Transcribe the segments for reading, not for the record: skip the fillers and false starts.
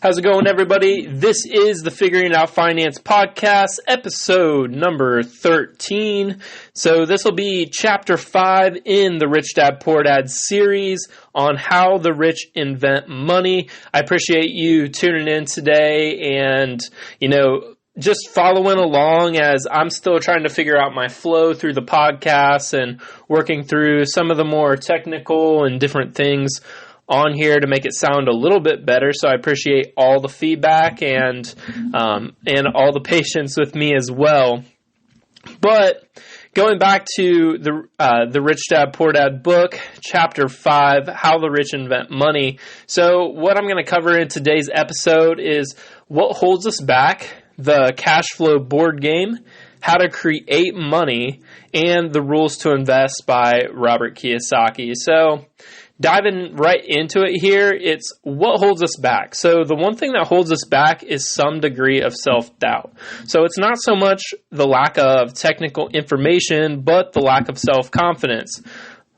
How's it going, everybody? This is the Figuring Out Finance podcast, episode number 13. So this will be chapter 5 in the Rich Dad Poor Dad series on how the rich invent money. I appreciate you tuning in today and, just following along as I'm still trying to figure out my flow through the podcast and working through some of the more technical and different things on here to make it sound a little bit better. So I appreciate all the feedback and all the patience with me as well. But going back to the Rich Dad Poor Dad book, chapter 5, How the Rich Invent Money. So what I'm going to cover in today's episode is what holds us back, the cash flow board game, how to create money, and the rules to invest by Robert Kiyosaki. So diving right into it here, it's what holds us back. So the one thing that holds us back is some degree of self-doubt. So it's not so much the lack of technical information, but the lack of self-confidence.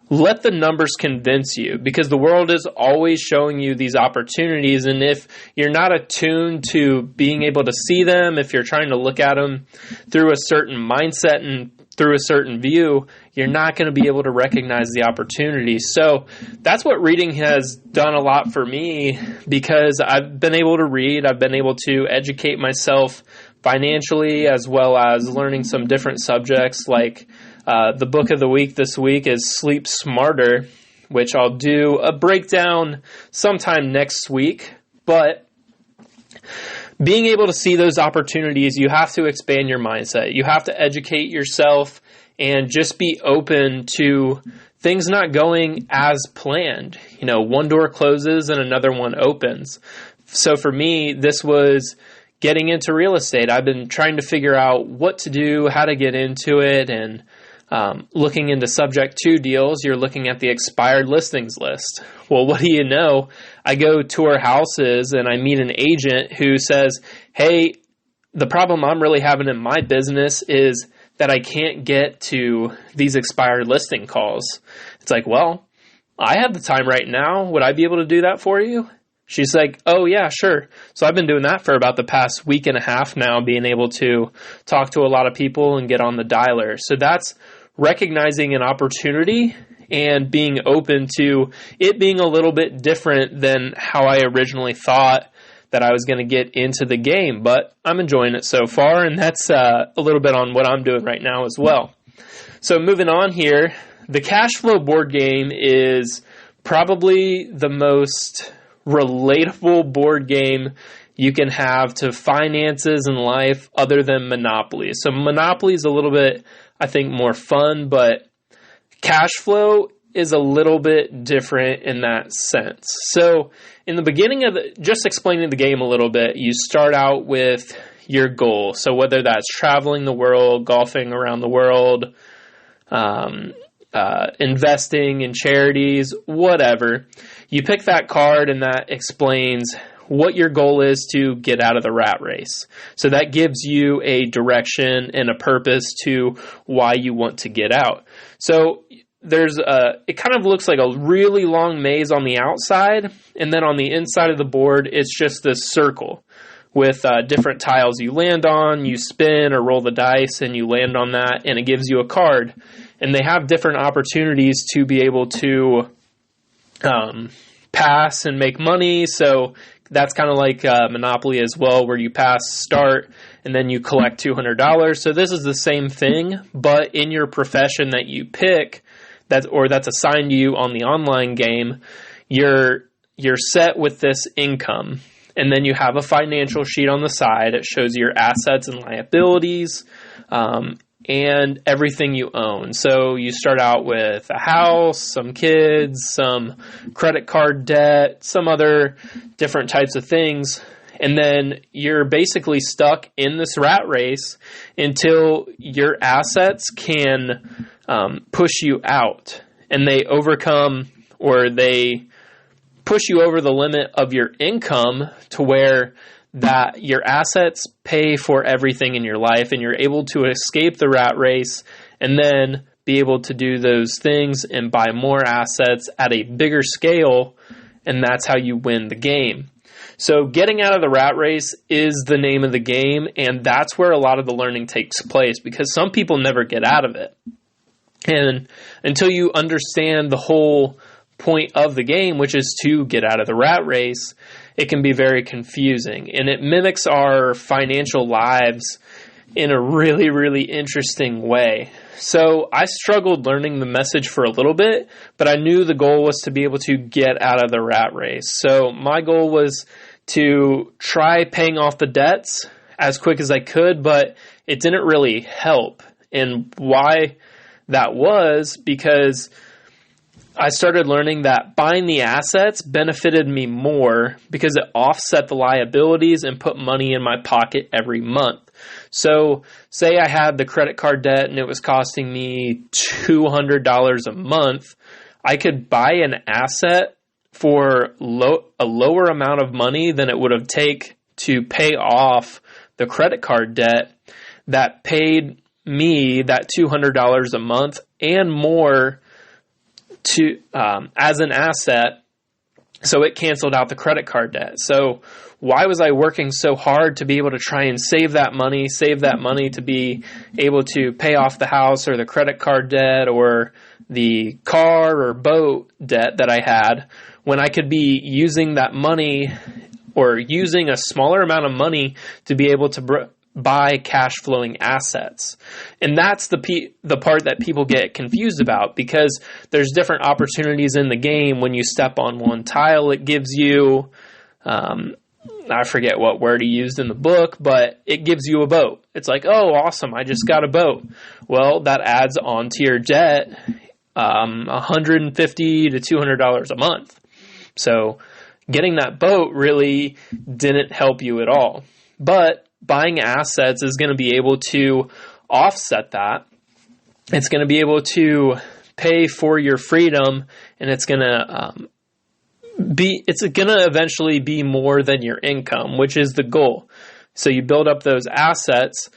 Let the numbers convince you, because the world is always showing you these opportunities, and if you're not attuned to being able to see them, if you're trying to look at them through a certain mindset and through a certain view, you're not going to be able to recognize the opportunities. So that's what reading has done a lot for me, because I've been able to read, I've been able to educate myself financially, as well as learning some different subjects. Like the book of the week this week is Sleep Smarter, which I'll do a breakdown sometime next week. But being able to see those opportunities, you have to expand your mindset. You have to educate yourself and just be open to things not going as planned. One door closes and another one opens. So for me, this was getting into real estate. I've been trying to figure out what to do, how to get into it, and looking into subject to deals, you're looking at the expired listings list. Well, what do you know? I go tour houses and I meet an agent who says, hey, the problem I'm really having in my business is that I can't get to these expired listing calls. It's like, well, I have the time right now. Would I be able to do that for you? She's like, oh, yeah, sure. So I've been doing that for about the past week and a half now, being able to talk to a lot of people and get on the dialer. So that's recognizing an opportunity and being open to it being a little bit different than how I originally thought that I was going to get into the game. But I'm enjoying it so far, and that's a little bit on what I'm doing right now as well. So moving on here, the cash flow board game is probably the most relatable board game you can have to finances and life other than Monopoly. So Monopoly is a little bit, I think, more fun, but cash flow is a little bit different in that sense. So in the beginning of just explaining the game a little bit, you start out with your goal. So whether that's traveling the world, golfing around the world, investing in charities, whatever, you pick that card and that explains what your goal is to get out of the rat race. So that gives you a direction and a purpose to why you want to get out. So it kind of looks like a really long maze on the outside, and then on the inside of the board, it's just this circle with different tiles you land on, you spin or roll the dice, and you land on that, and it gives you a card. And they have different opportunities to be able to pass and make money. So that's kind of like Monopoly as well, where you pass start and then you collect $200. So this is the same thing, but in your profession that you pick, that's assigned to you on the online game, you're set with this income. And then you have a financial sheet on the side. It shows your assets and liabilities, and everything you own. So you start out with a house, some kids, some credit card debt, some other different types of things. And then you're basically stuck in this rat race until your assets can push you out. And they overcome, or they push you over the limit of your income to where that your assets pay for everything in your life, and you're able to escape the rat race and then be able to do those things and buy more assets at a bigger scale, and that's how you win the game. So getting out of the rat race is the name of the game, and that's where a lot of the learning takes place, because some people never get out of it. And until you understand the whole point of the game, which is to get out of the rat race, it can be very confusing. And it mimics our financial lives in a really, really interesting way. So I struggled learning the message for a little bit, but I knew the goal was to be able to get out of the rat race. So my goal was to try paying off the debts as quick as I could, but it didn't really help. And why that was because I started learning that buying the assets benefited me more because it offset the liabilities and put money in my pocket every month. So say I had the credit card debt and it was costing me $200 a month, I could buy an asset for a lower amount of money than it would have taken to pay off the credit card debt that paid me that $200 a month and more to as an asset, so it canceled out the credit card debt. So why was I working so hard to be able to try and save that money to be able to pay off the house or the credit card debt or the car or boat debt that I had, when I could be using that money or using a smaller amount of money to be able to buy cash flowing assets? And that's the part that people get confused about, because there's different opportunities in the game. When you step on one tile, it gives you, I forget what word he used in the book, but it gives you a boat. It's like, oh, awesome, I just got a boat. Well, that adds on to your debt $150 to $200 a month. So getting that boat really didn't help you at all. But buying assets is going to be able to offset that. It's going to be able to pay for your freedom, and it's going to eventually be more than your income, which is the goal. So you build up those assets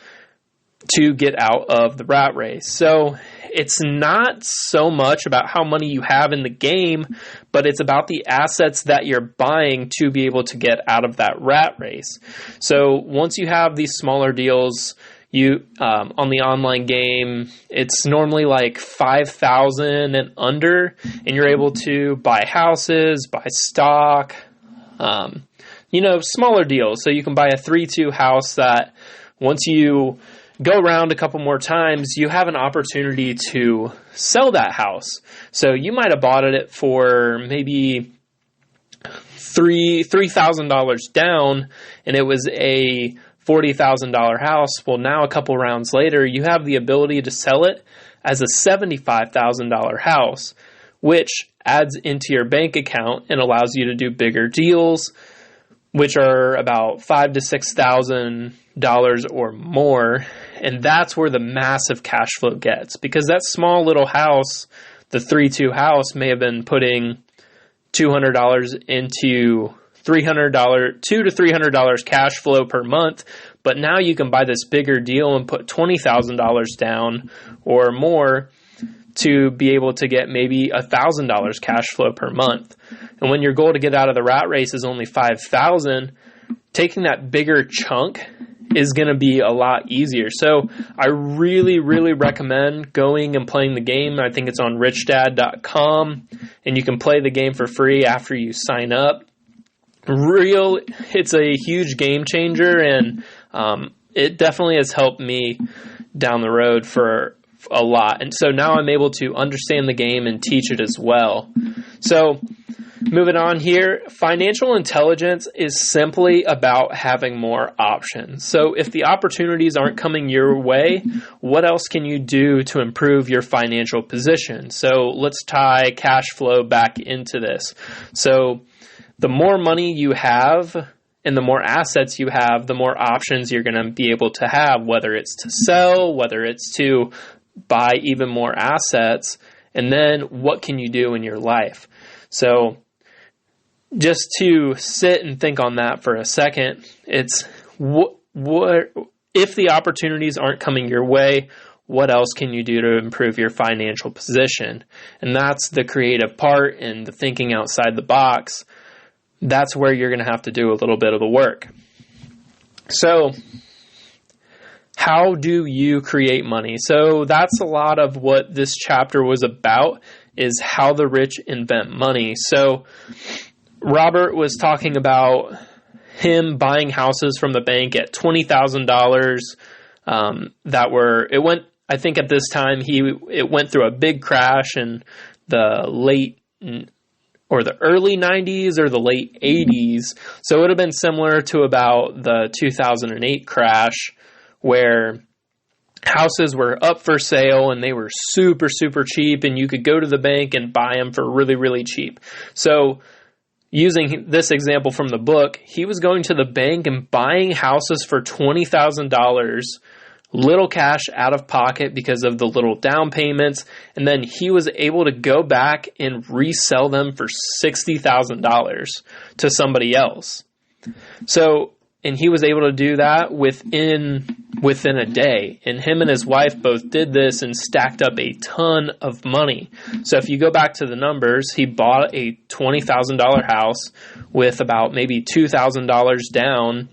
to get out of the rat race. So it's not so much about how money you have in the game, but it's about the assets that you're buying to be able to get out of that rat race. So once you have these smaller deals, you on the online game, it's normally like 5,000 and under, and you're able to buy houses, buy stock, smaller deals. So you can buy a 3-2 house that once you go around a couple more times, you have an opportunity to sell that house. So you might have bought it for maybe $3,000 down, and it was a $40,000 house. Well, now a couple rounds later, you have the ability to sell it as a $75,000 house, which adds into your bank account and allows you to do bigger deals, which are about $5,000 to $6,000 or more. And that's where the massive cash flow gets, because that small little house, the 3-2 house, may have been putting $200 into $200 to $300 cash flow per month. But now you can buy this bigger deal and put $20,000 down or more to be able to get maybe $1,000 cash flow per month. And when your goal to get out of the rat race is only $5,000, taking that bigger chunk is going to be a lot easier. So I really, really recommend going and playing the game. I think it's on richdad.com, and you can play the game for free after you sign up. It's a huge game changer, and it definitely has helped me down the road for a lot. And so now I'm able to understand the game and teach it as well. So moving on here, financial intelligence is simply about having more options. So if the opportunities aren't coming your way, what else can you do to improve your financial position? So let's tie cash flow back into this. So the more money you have and the more assets you have, the more options you're going to be able to have, whether it's to sell, whether it's to buy even more assets, and then what can you do in your life? So just to sit and think on that for a second, it's what if the opportunities aren't coming your way, what else can you do to improve your financial position? And that's the creative part and the thinking outside the box that's where you're going to have to do a little bit of the work. So, how do you create money? So that's a lot of what this chapter was about, is how the rich invent money. So Robert was talking about him buying houses from the bank at $20,000 I think at this time it went through a big crash in the late or the early 90s or the late 80s. So it would have been similar to about the 2008 crash, where houses were up for sale and they were super, super cheap, and you could go to the bank and buy them for really, really cheap. So using this example from the book, he was going to the bank and buying houses for $20,000, little cash out of pocket because of the little down payments, and then he was able to go back and resell them for $60,000 to somebody else. So, and he was able to do that within a day. And him and his wife both did this and stacked up a ton of money. So if you go back to the numbers, he bought a $20,000 house with about maybe $2,000 down,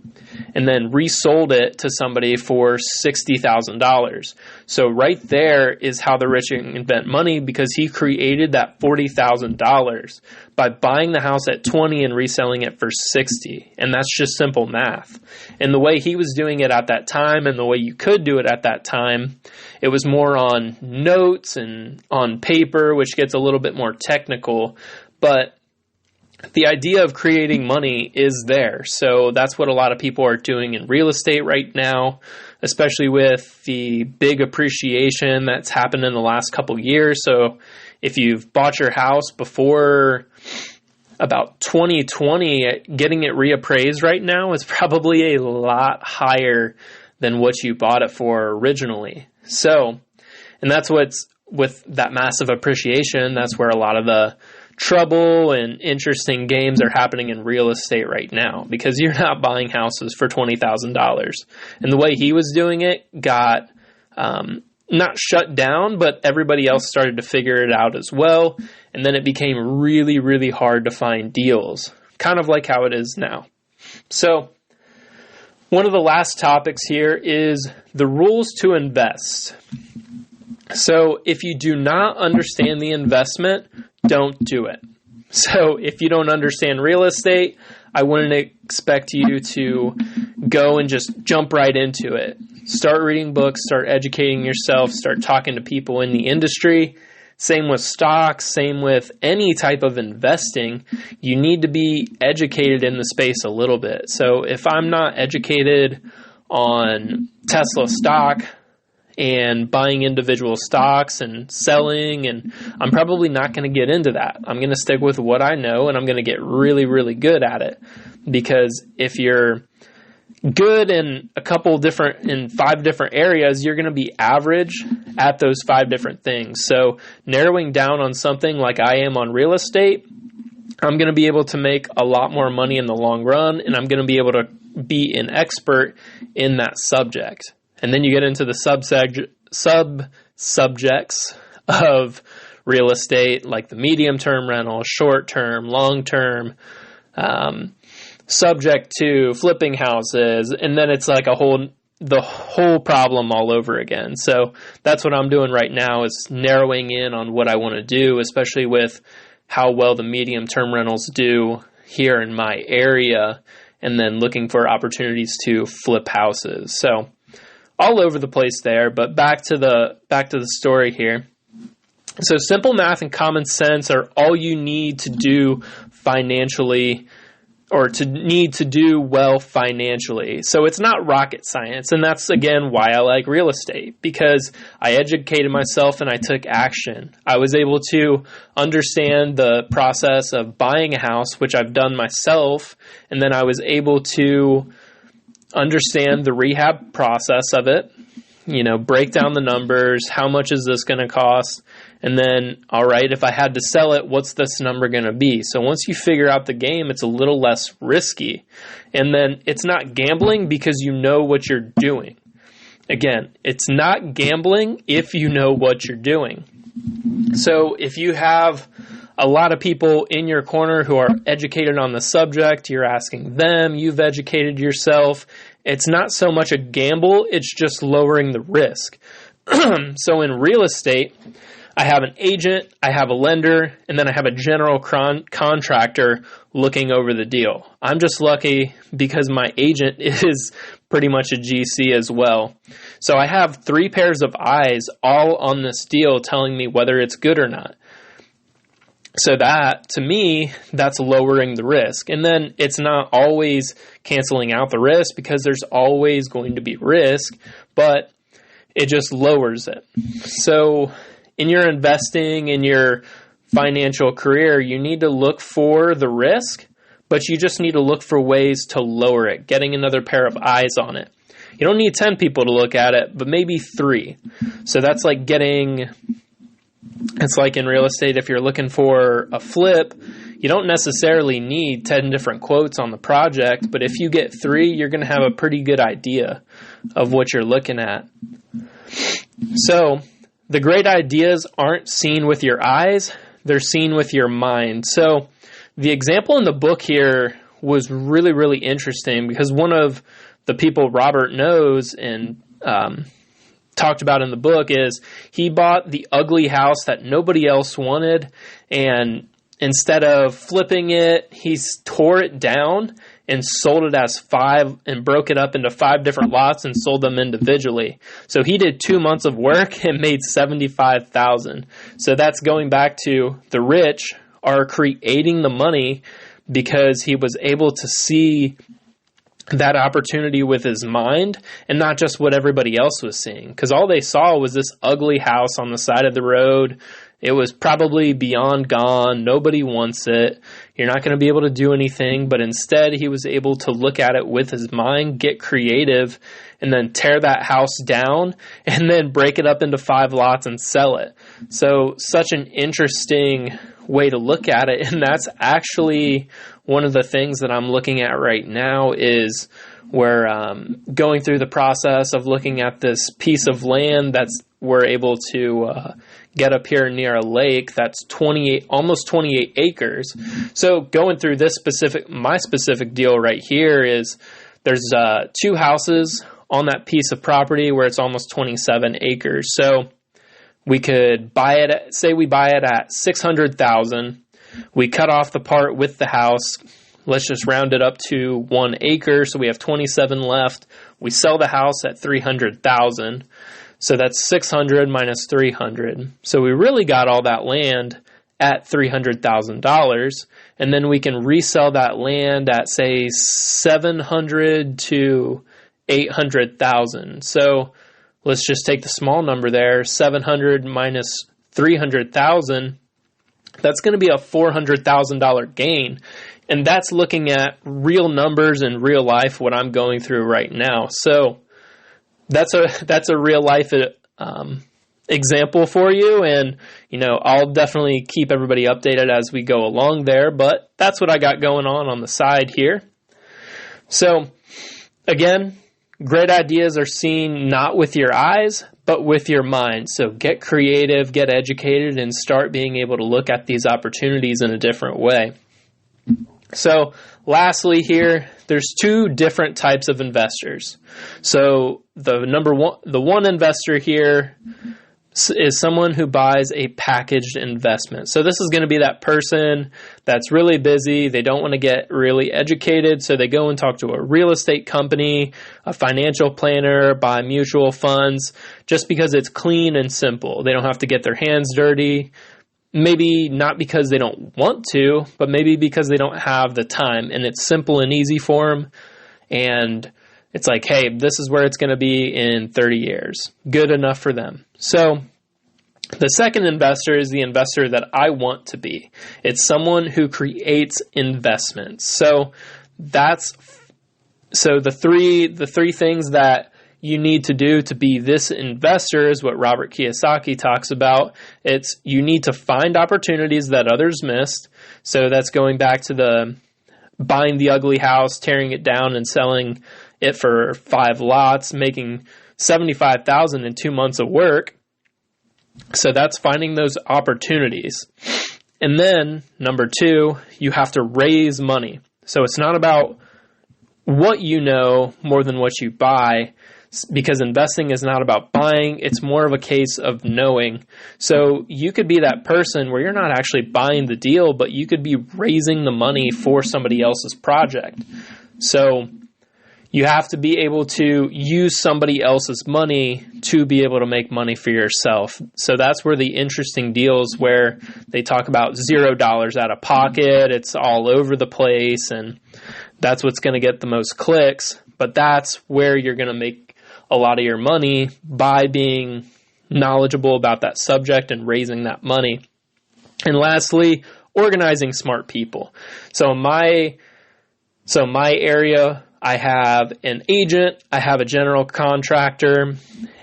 and then resold it to somebody for $60,000. So right there is how the rich invent money, because he created that $40,000 by buying the house at 20 and reselling it for 60. And that's just simple math. And the way he was doing it at that time, and the way you could do it at that time, it was more on notes and on paper, which gets a little bit more technical. But the idea of creating money is there. So that's what a lot of people are doing in real estate right now, especially with the big appreciation that's happened in the last couple years. So if you've bought your house before about 2020, getting it reappraised right now is probably a lot higher than what you bought it for originally. So, and that's what's with that massive appreciation, that's where a lot of the trouble and interesting games are happening in real estate right now, because you're not buying houses for $20,000. And the way he was doing it got not shut down, but everybody else started to figure it out as well. And then it became really, really hard to find deals, kind of like how it is now. So one of the last topics here is the rules to invest. So if you do not understand the investment, don't do it. So if you don't understand real estate, I wouldn't expect you to go and just jump right into it. Start reading books, start educating yourself, start talking to people in the industry. Same with stocks, same with any type of investing. You need to be educated in the space a little bit. So if I'm not educated on Tesla stock and buying individual stocks and selling, and I'm probably not going to get into that. I'm going to stick with what I know, and I'm going to get really, really good at it. Because if you're good in 5 different areas, you're going to be average at those 5 different things. So narrowing down on something like I am on real estate, I'm going to be able to make a lot more money in the long run, and I'm going to be able to be an expert in that subject. And then you get into the sub-subjects of real estate, like the medium-term rental, short-term, long-term, subject to flipping houses, and then it's like the whole problem all over again. So that's what I'm doing right now, is narrowing in on what I want to do, especially with how well the medium-term rentals do here in my area, and then looking for opportunities to flip houses. So all over the place there, but back to the story here. So simple math and common sense are all you need to do financially, or to need to do well financially. So it's not rocket science, and that's, again, why I like real estate, because I educated myself and I took action. I was able to understand the process of buying a house, which I've done myself, and then I was able to understand the rehab process of it, break down the numbers, how much is this going to cost, and then, all right, if I had to sell it, what's this number going to be? So once you figure out the game, it's a little less risky. And then it's not gambling because you know what you're doing. Again, it's not gambling if you know what you're doing. So if you have a lot of people in your corner who are educated on the subject. You're asking them, you've educated yourself. It's not so much a gamble, it's just lowering the risk. So in real estate, I have an agent, I have a lender, and then I have a general contractor looking over the deal. I'm just lucky because my agent is pretty much a GC as well. So I have 3 pairs of eyes all on this deal telling me whether it's good or not. So that, to me, that's lowering the risk. And then it's not always canceling out the risk because there's always going to be risk, but it just lowers it. So in your investing, in your financial career, you need to look for the risk, but you just need to look for ways to lower it, getting another pair of eyes on it. You don't need 10 people to look at it, but maybe 3. So that's like it's like in real estate, if you're looking for a flip, you don't necessarily need 10 different quotes on the project, but if you get 3, you're going to have a pretty good idea of what you're looking at. So the great ideas aren't seen with your eyes, they're seen with your mind. So the example in the book here was really, really interesting because one of the people Robert knows and talked about in the book is he bought the ugly house that nobody else wanted, and instead of flipping it, he tore it down and sold it as 5 and broke it up into 5 different lots and sold them individually. So he did 2 months of work and made $75,000. So that's going back to the rich are creating the money because he was able to see that opportunity with his mind and not just what everybody else was seeing. Because all they saw was this ugly house on the side of the road. It was probably beyond gone. Nobody wants it. You're not going to be able to do anything. But instead, he was able to look at it with his mind, get creative, and then tear that house down and then break it up into 5 lots and sell it. So such an interesting way to look at it. And that's actually one of the things that I'm looking at right now is we're going through the process of looking at this piece of land that's we're able to get up here near a lake that's almost 28 acres. So going through my specific deal right here is there's 2 houses on that piece of property where it's almost 27 acres. So we could buy it, say we buy it at $600,000. We cut off the part with the house. Let's just round it up to 1 acre. So we have 27 left. We sell the house at $300,000. So that's 600 minus 300. So we really got all that land at $300,000. And then we can resell that land at say 700 to 800,000. So let's just take the small number there, 700 minus 300,000. That's going to be a $400,000 gain. And that's looking at real numbers in real life, what I'm going through right now. So that's a real life example for you. And, I'll definitely keep everybody updated as we go along there. But that's what I got going on the side here. So again, great ideas are seen not with your eyes, but with your mind. So get creative, get educated, and start being able to look at these opportunities in a different way. So lastly here, there's 2 different types of investors. So the one investor here is someone who buys a packaged investment. So this is going to be that person that's really busy. They don't want to get really educated. So they go and talk to a real estate company, a financial planner, buy mutual funds, just because it's clean and simple. They don't have to get their hands dirty. Maybe not because they don't want to, but maybe because they don't have the time. And it's simple and easy for them. And it's like, hey, this is where it's going to be in 30 years. Good enough for them. So the second investor is the investor that I want to be. It's someone who creates investments. So the three things that you need to do to be this investor is what Robert Kiyosaki talks about. It's you need to find opportunities that others missed. So that's going back to the buying the ugly house, tearing it down and selling it for 5 lots, making $75,000 in 2 months of work. So that's finding those opportunities. And then, number 2, you have to raise money. So it's not about what you know more than what you buy, because investing is not about buying. It's more of a case of knowing. So you could be that person where you're not actually buying the deal, but you could be raising the money for somebody else's project. So you have to be able to use somebody else's money to be able to make money for yourself. So that's where the interesting deals where they talk about $0 out of pocket. It's all over the place, and that's what's going to get the most clicks. But that's where you're going to make a lot of your money, by being knowledgeable about that subject and raising that money. And lastly, organizing smart people. So in my area, I have an agent, I have a general contractor,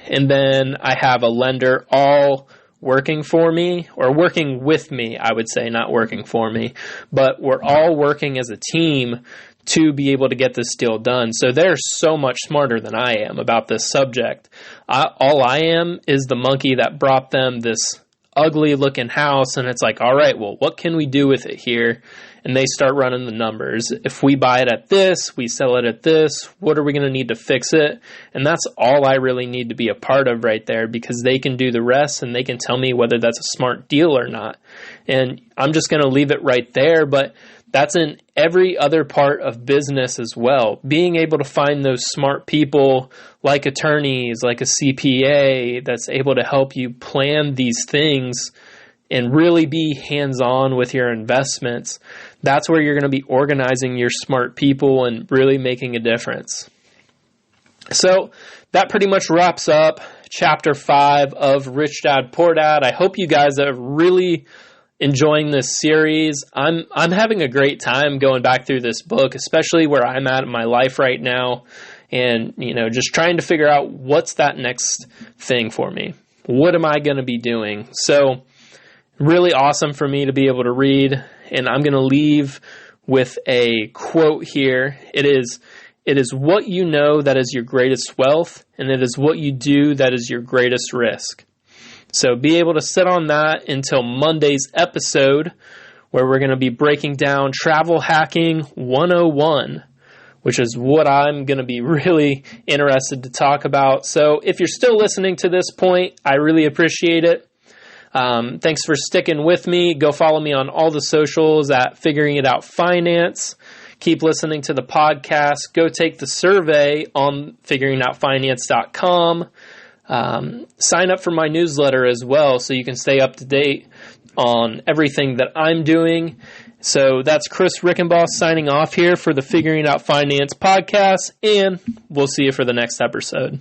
and then I have a lender, all working for me, or working with me, I would say, not working for me, but we're all working as a team to be able to get this deal done. So they're so much smarter than I am about this subject. All I am is the monkey that brought them this ugly looking house, and it's like, all right, well, what can we do with it here? And they start running the numbers. If we buy it at this, we sell it at this, what are we going to need to fix it? And that's all I really need to be a part of right there, because they can do the rest and they can tell me whether that's a smart deal or not. And I'm just going to leave it right there, but that's in every other part of business as well. Being able to find those smart people like attorneys, like a CPA, that's able to help you plan these things and really be hands-on with your investments. That's where you're going to be organizing your smart people and really making a difference. So that pretty much wraps up Chapter 5 of Rich Dad Poor Dad. I hope you guys are really enjoying this series. I'm having a great time going back through this book, especially where I'm at in my life right now, and just trying to figure out what's that next thing for me. What am I going to be doing? So really awesome for me to be able to read, and I'm going to leave with a quote here. It is what you know that is your greatest wealth, and it is what you do that is your greatest risk. So be able to sit on that until Monday's episode, where we're going to be breaking down Travel Hacking 101, which is what I'm going to be really interested to talk about. So if you're still listening to this point, I really appreciate it. Thanks for sticking with me. Go follow me on all the socials at Figuring It Out Finance. Keep listening to the podcast. Go take the survey on figuringoutfinance.com. Sign up for my newsletter as well, so you can stay up to date on everything that I'm doing. So that's Chris Rickenboss signing off here for the Figuring Out Finance podcast, and we'll see you for the next episode.